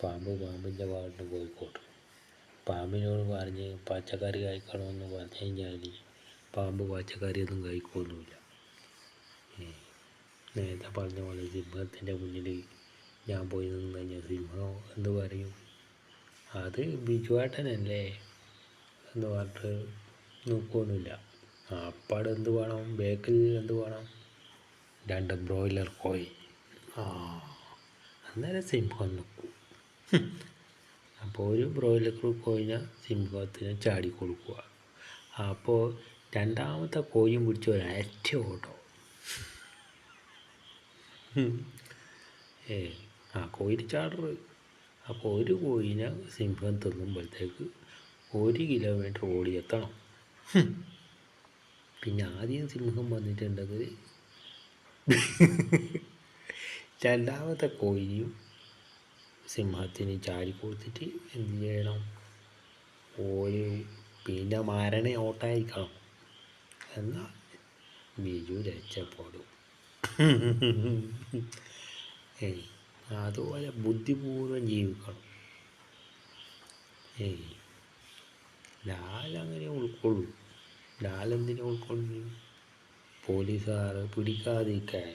പാമ്പ് പാമ്പിൻ്റെ പാട്ടിന് പോയിക്കോട്ടെ. പാമ്പിനോട് പറഞ്ഞ് പച്ചക്കറി കഴിക്കണമെന്ന് പറഞ്ഞു കഴിഞ്ഞാൽ പാമ്പ് പച്ചക്കറിയൊന്നും കഴിക്കൊന്നുമില്ല. നേരത്തെ പറഞ്ഞ പോലെ സിംഹത്തിൻ്റെ മുന്നിൽ ഞാൻ പോയി നിന്ന് കഴിഞ്ഞാൽ സിംഹം എന്ത് പറയും? അത് ബിജുവേട്ടനല്ലേ എന്ന് പറഞ്ഞിട്ട് നോക്കുകയൊന്നുമില്ല. അപ്പാട് എന്ത് വേണം? ബേക്കിൽ എന്ത് വേണം? 2 ബ്രോയിലർ കോഴി. അന്നേരം സിംഹം നിൽക്കും. അപ്പോൾ ഒരു ബ്രോയിലർ കോഴിനെ സിംഹത്തിന് ചാടി കൊടുക്കുക. അപ്പോൾ രണ്ടാമത്തെ കോഴിയും പിടിച്ച് ഒരൊറ്റ ഓട്ടോ. കോഴി ചാടറ്. അപ്പോൾ ഒരു കോഴിനെ സിംഹം തിന്നുമ്പോഴത്തേക്ക് 1 കിലോമീറ്റർ ഓടിയെത്തണം. പിന്നെ ആദ്യം സിംഹം വന്നിട്ടുണ്ടെങ്കിൽ രണ്ടാമത്തെ കോഴിയും സിംഹത്തിന് ചാടി കൊടുത്തിട്ട് എന്ത് ചെയ്യണം? പിന്നെ മരണ ഓട്ടായിരിക്കണം. എന്നാൽ ബിജു രക്ഷപ്പെടും. അതുപോലെ ബുദ്ധിപൂർവ്വം ജീവിക്കണം. ലാലങ്ങനെ ഉൾക്കൊള്ളും. ലാലെന്തിനെ ഉൾക്കൊള്ളും? പോലീസുകാർ പിടിക്കാതിരിക്കാൻ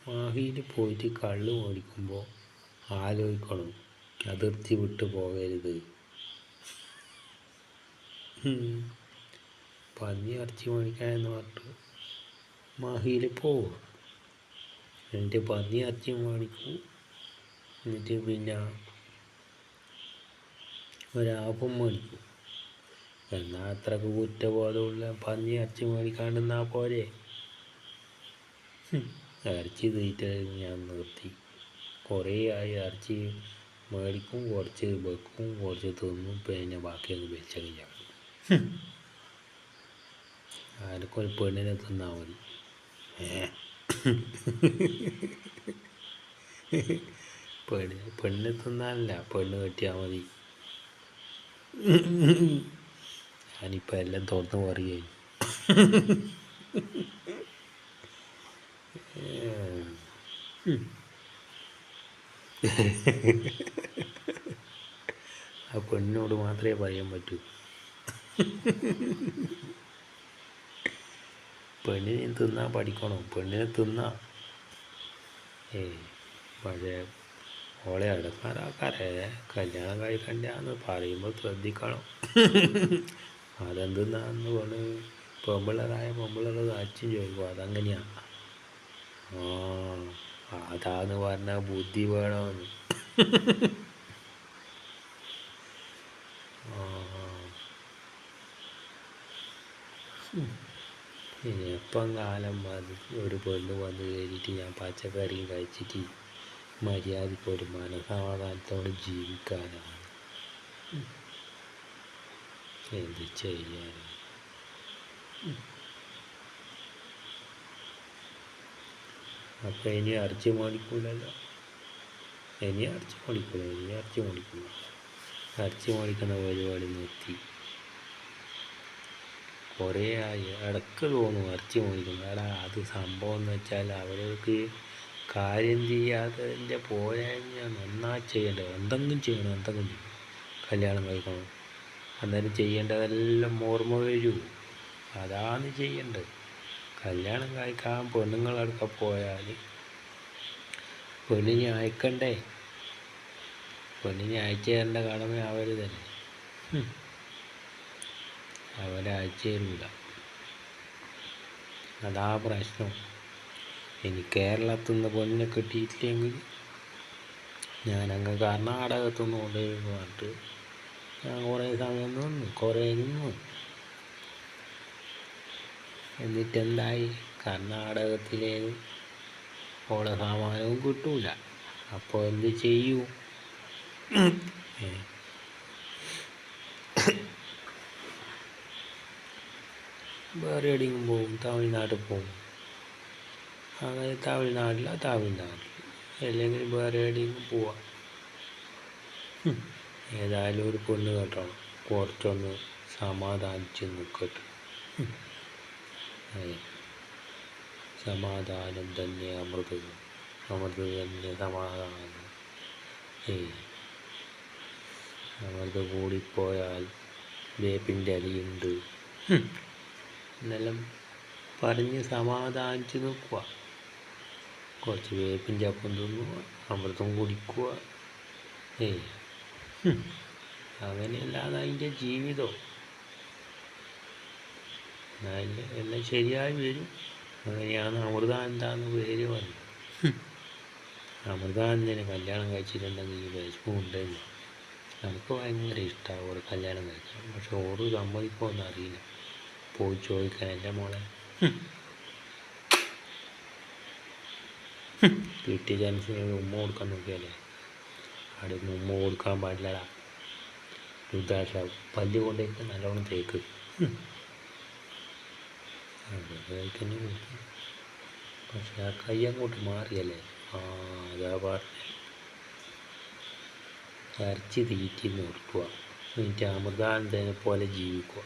മാഹിയിൽ പോയിട്ട് കള്ള് മേടിക്കുമ്പോൾ ആലോചിക്കണം, അതിർത്തി വിട്ട് പോകരുത്. പന്നി ഇറച്ചി മേടിക്കാൻ എന്ന് പറഞ്ഞിട്ട് മാഹിയിൽ പോവും. എന്നിട്ട് പന്നി ഇറച്ചി മേടിക്കും. എന്നിട്ട് പിന്നെ ഒരാപ്പം മേടിക്കും. എന്നാൽ അത്രക്ക് കുറ്റബോധമുള്ള പന്നി ഇറച്ചി മേടിക്കാണ്ടെന്നാൽ പോരെ? ഇറച്ചി തീറ്റ ഞാൻ നിർത്തി. കുറേ ആയി ഇറച്ചി മേടിക്കും, കുറച്ച് വെക്കും, കുറച്ച് തിന്നും, പിന്നെ ബാക്കിയൊക്കെ വെച്ചൊക്കെ ആർക്കും ഒരു പെണ്ണിനെ തിന്നാൽ മതി. പെണ്ണിനെ തിന്നാനല്ല, പെണ്ണ് കെട്ടിയാൽ മതി. ഞാനിപ്പോൾ എല്ലാം തുറന്ന് പറയുകയായി. ആ പെണ്ണിനോട് മാത്രമേ പറയാൻ പറ്റൂ. പെണ്ണിനെ തിന്നാൻ പഠിക്കണം. പെണ്ണിനെ തിന്നാം. പക്ഷേ ഓളെ അടക്കാനാക്കാരെ കല്യാണം കഴിക്കണ്ടെന്ന് പറയുമ്പോൾ ശ്രദ്ധിക്കണം. അതെന്തെന്നാന്ന് പറഞ്ഞ് പെമ്പിള്ളേർ അച്ഛൻ ചോദിക്കും. അതങ്ങനെയാണ്. അതാന്ന് പറഞ്ഞാൽ ബുദ്ധി വേണമെന്ന്. എപ്പം കാലം ഒരു പെണ്ണ് വന്ന് കയറിയിട്ട് ഞാൻ പച്ചക്കറിയും കഴിച്ചിട്ട് മര്യാദയ്ക്ക് ഒരു മനസമാധാനത്തോടെ ജീവിക്കാനാണ്. എന്ത് ചെയ്യാൻ? അപ്പം ഇനി ഇറച്ചി മേടിക്കൂലല്ലോ. ഇനി ഇറച്ചി മേടിക്കുന്ന പരിപാടി നിർത്തി. കുറേ ആയി. ഇടയ്ക്ക് തോന്നും ഇറച്ചി മേടിക്കുന്നു. അത് സംഭവം എന്ന് വെച്ചാൽ അവർക്ക് കാര്യം ചെയ്യാത്തതിൻ്റെ പോരായ്മ നന്നായി ചെയ്യേണ്ടത്. എന്തെങ്കിലും ചെയ്യണം. കല്യാണം കഴിക്കണം. അന്നേരം ചെയ്യേണ്ടതെല്ലാം ഓർമ്മ വരൂ. അതാണ് ചെയ്യേണ്ടത്. കല്യാണം കഴിക്കാൻ പെണ്ണുങ്ങളടുക്കെ പോയാൽ പെണ്ണിനെ അയക്കണ്ടേ? പെണ്ണിനെ അയച്ചു തരേണ്ട കടമ അവർ തന്നെ. അവരെ അയച്ചു തരില്ല. അതാ പ്രശ്നം. ഇനി കേരളത്തിൽ നിന്ന് പെണ്ണിനെ കിട്ടിയിട്ടില്ലെങ്കിൽ ഞാനങ്ങ് കർണാടകത്തിൽ നിന്ന് കൊണ്ടുവരുന്നു പറഞ്ഞിട്ട് ഞാൻ കുറേ സമയം നിന്നു. എന്നിട്ടെന്തായി? കർണാടകത്തിലെ ഓളെ സാമാനവും കിട്ടൂല. അപ്പോൾ എന്ത് ചെയ്യൂ? വേറെ എവിടെയെങ്കിലും പോവും. തമിഴ്നാട്ടിൽ പോവും. അങ്ങനെ തമിഴ്നാട്ടിൽ അല്ലെങ്കിൽ വേറെ എവിടെയെങ്കിലും പോവാം. ഏതായാലും ഒരു പെണ്ണ് കേട്ടണം. കുറച്ചൊന്ന് സമാധാനിച്ച് നിൽക്കട്ടെ. സമാധാനം തന്നെ അമൃത്, അമൃത് തന്നെ സമാധാനം. അമൃത് കൂടിപ്പോയാൽ വേപ്പിൻ്റെ അലിയുണ്ട് എന്നെല്ലാം പറഞ്ഞ് സമാധാനിച്ച് നിൽക്കുക. കുറച്ച് വേപ്പിൻ്റെ അപ്പം തിന്നുക, അമൃതം കുടിക്കുക. അങ്ങനെയല്ലാതെ അതിൻ്റെ ജീവിതം എല്ലാം ശരിയായി വരും. അങ്ങനെയാണ് അമൃതാനന്ദാന്ന് പേര് വന്നത്. അമൃതാനന്ദനെ കല്യാണം കഴിച്ചിട്ടുണ്ടെങ്കിൽ ഈ വിഷമമുണ്ടെന്ന് നമുക്ക് ഭയങ്കര ഇഷ്ടമാണ് ഓറ് കല്യാണം കഴിക്കാൻ. പക്ഷെ ഓറ് സമ്മതിക്കുമെന്ന് അറിയില്ല. പോയി ചോദിക്കാൻ എൻ്റെ മോളെ കിട്ടിയ ചാൻസിന് ഉമ്മ കൊടുക്കാൻ നോക്കിയാലേ അവിടെ നിന്ന് ഉമ്മ കൊടുക്കാൻ പാടില്ലടാ. രുദ്രാക്ഷ പല്ല് കൊണ്ടേക്ക് നല്ലോണം തേക്ക് തന്നെ കൊടുക്കും. പക്ഷെ ആ കൈ അങ്ങോട്ട് മാറിയല്ലേ. അതാ പറഞ്ഞ ഇറച്ചി തീറ്റി നിർത്തുക, എന്നിട്ട് അമൃതാനന്ദനെ പോലെ ജീവിക്കുക.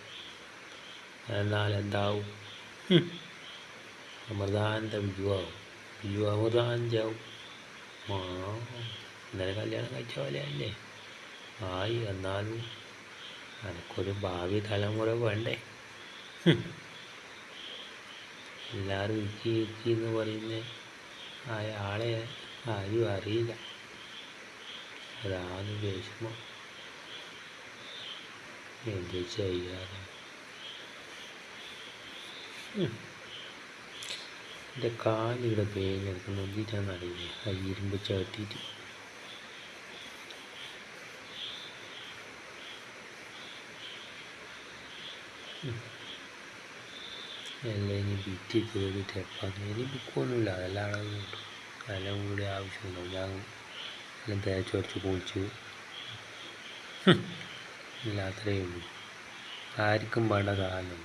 എന്നാൽ എന്താവും? അമൃതാനന്ദ ബിജുവാകും, ബിജു അമൃതാനന്ദാവും. ഇന്നലെ കല്യാണം കഴിച്ച പോലെയല്ലേ ആയി. എന്നാലും എനിക്കൊരു ഭാവി തലമുറ വേണ്ടേ? എല്ലാവരും ഇച്ചി ഇച്ചി എന്ന് പറയുന്ന ആളെ ആരും അറിയില്ല. അതാണ് വിഷമം. എന്ത് ചെയ്യാതെ എൻ്റെ കാലിവിടെ പേഞ്ഞെടുത്ത് നോക്കിയിട്ടാന്ന് അറിയില്ല. ആ ഇരുമ്പ് ചവിട്ടിയിട്ട് എല്ലാം ഇനി ബിറ്റ് ചെയ്തിട്ട് എപ്പം ഇനി ബിക്കൊന്നുമില്ല. അതെല്ലാം അളവ് കിട്ടും. അതെല്ലാം കൂടി ആവശ്യമുണ്ടാവും. ഞാൻ എല്ലാം തേച്ച് കുറച്ച് കുളിച്ച് അത്രയേ ഉള്ളൂ. ആർക്കും വേണ്ട സാധനം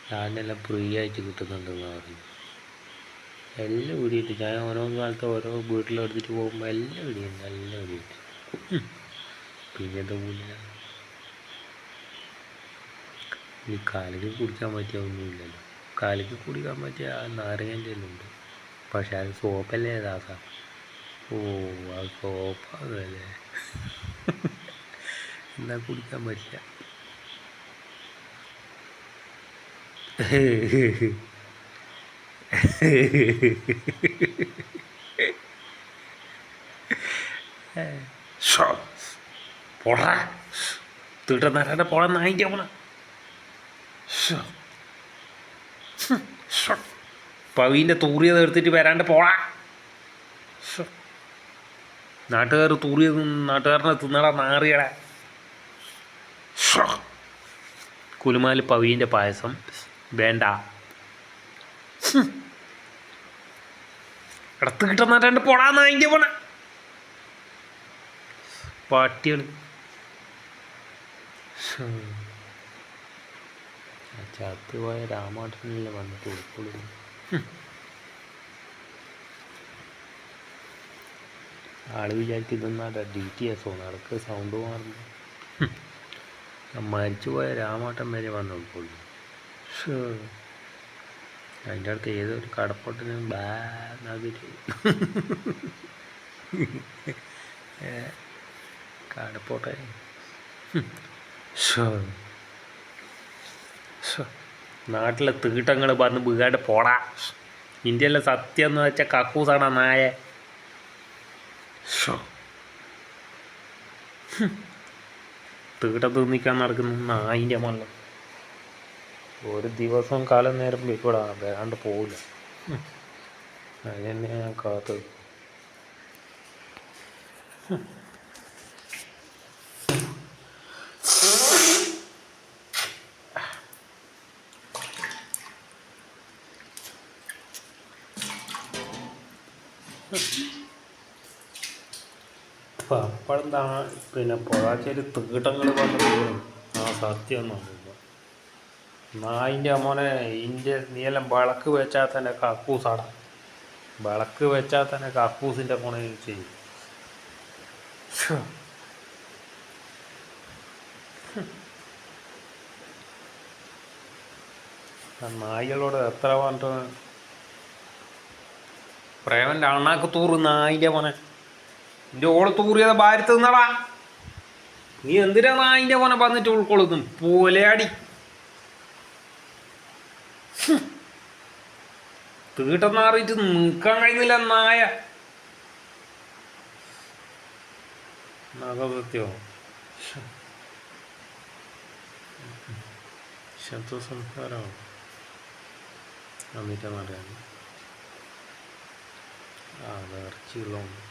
സാധനമെല്ലാം ഫ്രീ ആയിട്ട് കിട്ടുന്നുണ്ടെന്ന് പറഞ്ഞു. എല്ലാം ഇടിയിട്ട് ഞാൻ ഓരോ കാലത്ത് ഓരോ വീട്ടിലെടുത്തിട്ട് പോകുമ്പോൾ എല്ലാം ഇടിയുണ്ട്, എല്ലാം ഇടിയിട്ട്. പിന്നെ എന്താ പോലെ ഈ കാലിക്ക് കുടിക്കാൻ പറ്റിയ ഒന്നുമില്ലല്ലോ. കാലിക്ക് കുടിക്കാൻ പറ്റിയ നാരങ്ങൻ്റെ എല്ലാം ഉണ്ട്. പക്ഷെ അത് സോപ്പല്ലേ ദാസ. അത് സോപ്പാന്നല്ലേ എന്നാൽ കുടിക്കാൻ പറ്റില്ല. പോടാ തീട്ടന്നേരൻ്റെ പോടാ നായിൻ്റെ പോണ പവീൻ്റെ തൂറിയത് എടുത്തിട്ട് വരാണ്ട് പോടാ. നാട്ടുകാർ തൂറിയത് നാട്ടുകാരനെ തിന്നടാ നാറിയടാ. കുലുമാല് പവീൻ്റെ പായസം വേണ്ട. ഇടത്ത് കിട്ടുന്ന പോടാന്ന് അതിൻ്റെ പോണ പട്ടികൾ. ചത്തുപോയ രാമാട്ടനെല്ലാം വന്നിട്ട് ഉൾക്കൊള്ളുന്നു. ആള് വിചാരിച്ച് ഇതൊന്നാ DTS നടക്ക് സൗണ്ട് മാറുന്നു. മരിച്ചുപോയ രാമാട്ടൻ വരെ വന്ന് ഉൾക്കൊള്ളുന്നു. അതിൻ്റെ അടുത്ത് ഏതൊരു കടപ്പൊട്ടിന് ബാഗിട്ട് കടപ്പോട്ടെ. നാട്ടിലെ തീട്ടങ്ങൾ പറഞ്ഞ് വീകാണ്ട് പോടാ. ഇന്ത്യയിലെ സത്യം എന്ന് വെച്ചാൽ കക്കൂസാണ് നായ. തീട്ട തിന്നിക്കാൻ നടക്കുന്ന നായിൻ്റെ മണ്ണ് ഒരു ദിവസം കാലം നേരം വെക്കൂടാ, വരാണ്ട് പോവില്ല. അതിനെ ഞാൻ കാത്തത്. അപ്പോഴെന്താ പിന്നെ പൊറാച്ചേരി തീട്ടങ്ങൾ വന്ന് വീഴും. സത്യം ഒന്നും നായിൻ്റെ മോനെ ഇന്ത്യ നീയെല്ലാം വിളക്ക് വെച്ചാൽ തന്നെ കക്കൂസാടാ. വിളക്ക് വെച്ചാൽ തന്നെ കക്കൂസിൻ്റെ മോനെ ചെയ്യും. നായികളോട് എത്ര പറഞ്ഞിട്ട് പ്രേമൻ്റെ അണ്ണാക്ക് തൂറ് നായിൻ്റെ മോനെ. എൻ്റെ ഓള് തൂറിയത് ഭാരത്ത് നിന്നടാ. നീ എന്തിനാ നായിൻ്റെ മോനെ വന്നിട്ട് ഉൾക്കൊള്ളുന്നു പോലെയാടി. തീട്ടെന്നാറിയിട്ട് നിൽക്കാൻ കഴിയുന്നില്ല നായ. സത്യോ ശബ്ദസംസ്കാരമാണ് എന്നിട്ടെന്നറിയാം. അത് ഇറച്ചിയുള്ളതുകൊണ്ട്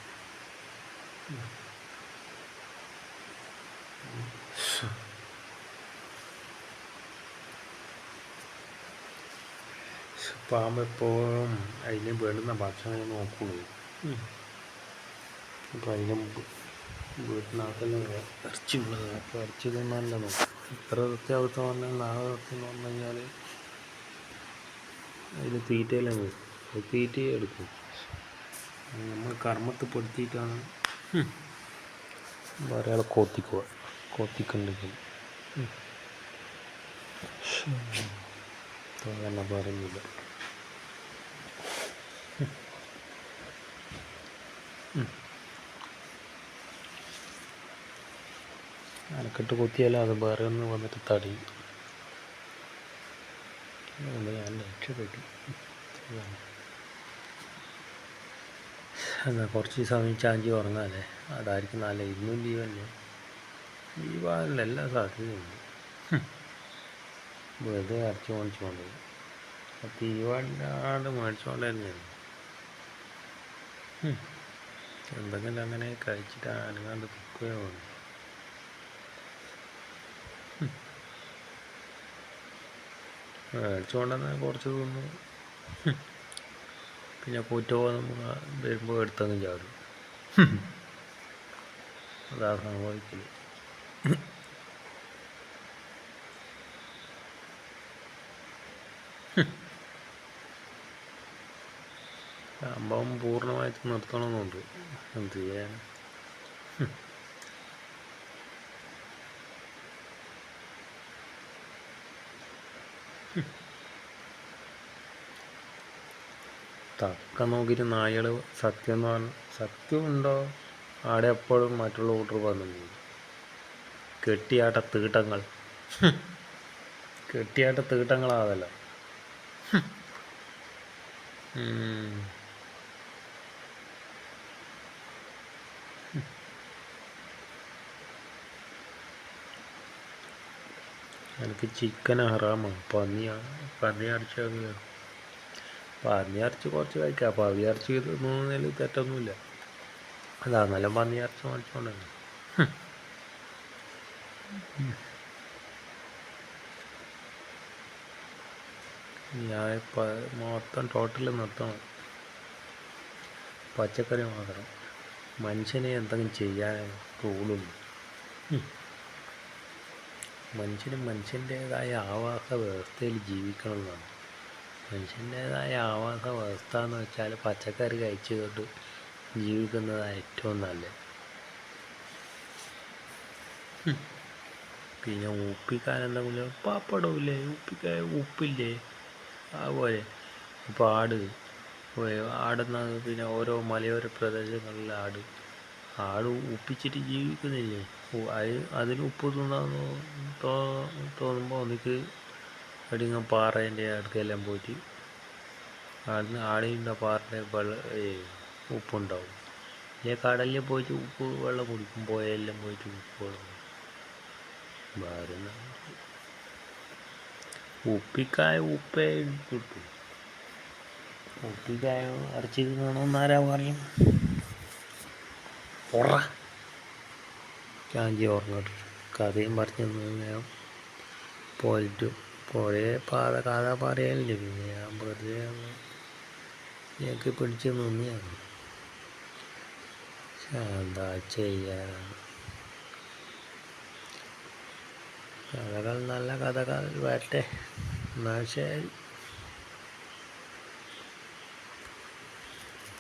പാമ്പ് എപ്പോഴും അതിന് വേണ്ടുന്ന ഭക്ഷണം നോക്കുള്ളൂ. അപ്പോൾ അതിന് വീട്ടിനകത്തെല്ലാം ഇറച്ചി ഉള്ളത്. അപ്പോൾ ഇറച്ചി തിന്നാനല്ല നോക്കും. ഇത്ര അത്യാവശ്യം പറഞ്ഞാൽ നാളെ എന്ന് പറഞ്ഞു കഴിഞ്ഞാൽ അതിന് തീറ്റയെല്ലാം വരും. അത് തീറ്റയെ എടുക്കും. നമ്മൾ കർമ്മത്തിൽ പെടുത്തിയിട്ടാണ് ഒരാളെ കൊത്തിക്കണ്ടെങ്കിൽ തന്നെ പറയുന്നില്ല. അനക്കെട്ട് കൊത്തിയാലും അത് വേറെ ഒന്ന് വന്നിട്ട് തടയും. ഞാൻ രക്ഷപ്പെട്ടു. എന്നാൽ കുറച്ച് സമയം ചാഞ്ചി ഉറങ്ങാല്ലേ. അതായിരിക്കും നല്ല. ഇന്നും ലീവല്ലേ. ലീവാണല്ലോ, എല്ലാ സാധ്യതയുണ്ട്. വെറുതെ ഇറച്ചി മേടിച്ചുകൊണ്ട് തീവണ്ടാണ്ട് മേടിച്ചുകൊണ്ട് തന്നെയാണ്. എന്തെങ്കിലും അങ്ങനെ കഴിച്ചിട്ട് അനങ്ങാണ്ട് തുക്കുകയോ വേണം. മേടിച്ചുകൊണ്ടെന്ന് കുറച്ച് തിന്നു. പിന്നെ കുറ്റബോധം വരുമ്പോൾ എടുത്തങ്ങ് ചാടും. അതാ സംഭവിക്കല്. സംഭവം പൂർണ്ണമായിട്ട് നിർത്തണമെന്നുണ്ട്. എന്ത് ചെയ്യാൻ? തക്ക നോക്കിയിട്ട് നായകൾ സത്യം എന്ന് പറഞ്ഞാൽ സത്യമുണ്ടോ ആടെ എപ്പോഴും മറ്റുള്ള കൂട്ടർ പറഞ്ഞു. കെട്ടിയാട്ട തീട്ടങ്ങൾ തീട്ടങ്ങളാതല്ല. എനിക്ക് ചിക്കൻ ഹറാമാണ്. പന്നി ഇറച്ചിയൊക്കെ. പന്നി ഇറച്ചി കുറച്ച് കഴിക്കാം. പന്നി ഇറച്ചി തിന്നുന്നതിൽ തെറ്റൊന്നുമില്ല. അതാ നല്ല പന്നി ഇറച്ചി മേടിച്ചോണ്ടല്ലോ. ഞാൻ മൊത്തം ടോട്ടൽ നിർത്തണം. പച്ചക്കറി മാത്രം. മനുഷ്യനെ എന്തെങ്കിലും ചെയ്യാൻ റൂളുണ്ട്. മനുഷ്യന് മനുഷ്യൻ്റേതായ ആവാസ വ്യവസ്ഥയിൽ ജീവിക്കണം എന്നാണ്. മനുഷ്യൻ്റേതായ ആവാസ വ്യവസ്ഥ എന്ന് വെച്ചാൽ പച്ചക്കറി കഴിച്ചുകൊണ്ട് ജീവിക്കുന്നതാണ് ഏറ്റവും നല്ലത്. പിന്നെ ഉപ്പിക്കാൻ എന്തെങ്കിലും പാപ്പടമില്ലേ, ഉപ്പില്ലേ, അതുപോലെ ഇപ്പോൾ ആടുന്ന പിന്നെ ഓരോ മലയോര പ്രദേശങ്ങളിലെ ആട് ഉപ്പിച്ചിട്ട് ജീവിക്കുന്നില്ലേ. അതിന് ഉപ്പ് തിന്നാന്ന് തോന്നുമ്പോൾ ഒന്നിക്ക് എവിടെയെങ്കിലും പാറേൻ്റെ അടുക്കെല്ലാം പോയിട്ട് ആടെയുണ്ട പാറേൻ്റെ ഉപ്പുണ്ടാവും. ഇല്ലേ കടലിൽ പോയിട്ട് വെള്ളം കുടിക്കും. പോയെല്ലാം പോയിട്ട് ഉപ്പ് വെള്ളം വേറെ ഉപ്പിക്കായ ഉപ്പേ കിട്ടും. ഉപ്പിക്കായ ഇറച്ചി തിന്നണമെന്നാരാ പറയും. ചാഞ്ചി ഓർമ്മ കഥയും പറഞ്ഞു പോയിട്ട് കഥ പറയലില്ല. പിന്നെ ഞാൻ വെറുതെ ഞങ്ങൾക്ക് പിടിച്ച് നിന്നെയാണ്. എന്താ ചെയ്യാനാണ്. കഥകൾ നല്ല കഥകൾ വരട്ടെ. എന്നാൽ ശരി.